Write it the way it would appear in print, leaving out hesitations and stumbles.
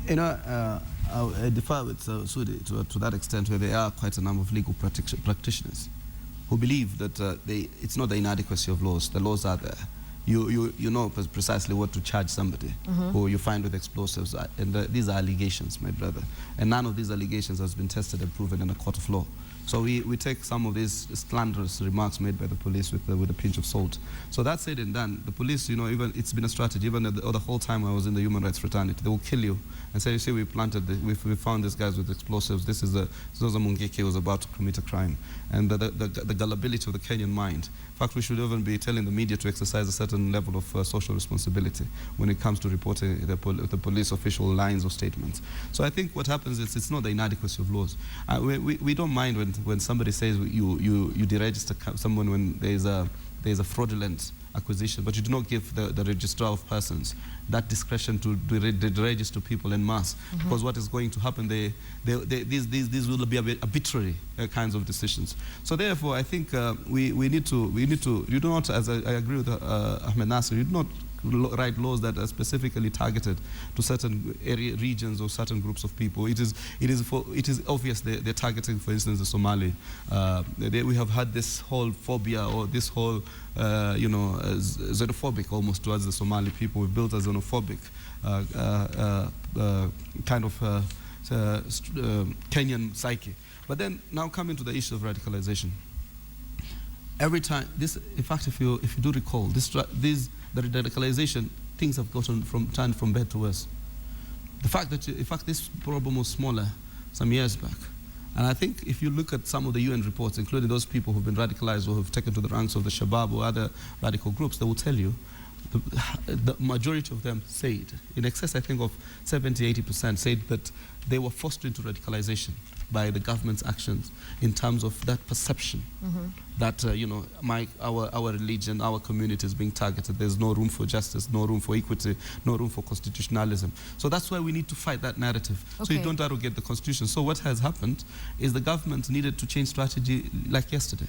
You know, I differ with Sudi to that extent, where there are quite a number of legal practitioners who believe that it's not the inadequacy of laws. The laws are there. You know precisely what to charge somebody who you find with explosives. And these are allegations, my brother. And none of these allegations has been tested and proven in a court of law. So we take some of these slanderous remarks made by the police with a pinch of salt. So that said and done, the police, you know, even it's been a strategy. Even the whole time I was in the human rights fraternity, they will kill you and say, you see, we found these guys with explosives. This was a Mungiki who was about to commit a crime. And the gullibility of the Kenyan mind. In fact, we should even be telling the media to exercise a certain level of social responsibility when it comes to reporting the police official lines or statements. So I think what happens is it's not the inadequacy of laws. We don't mind when somebody says you deregister someone when there's a fraudulent acquisition, but you do not give the registrar of persons that discretion to deregister people en masse, because what is going to happen, these will be arbitrary kinds of decisions. So therefore, I think we need to, you do not, as I agree with Ahmed Nasser, you do not write laws that are specifically targeted to certain regions or certain groups of people. It is obvious they're targeting, for instance, the Somali. We have had this whole phobia or this whole, xenophobic almost towards the Somali people. We've built a xenophobic kind of Kenyan psyche. But then now coming to the issue of radicalization. Every time, in fact, if you do recall, the radicalization, things have turned from bad to worse. The fact that, in fact, this problem was smaller some years back. And I think if you look at some of the UN reports, including those people who've been radicalized or who've taken to the ranks of the Shabab or other radical groups, they will tell you the majority of them said, in excess, I think, of 70–80%, said that they were forced into radicalization by the government's actions in terms of that perception that, our religion, our community is being targeted. There's no room for justice, no room for equity, no room for constitutionalism. So that's why we need to fight that narrative. So you don't arrogate the constitution. So what has happened is the government needed to change strategy like yesterday.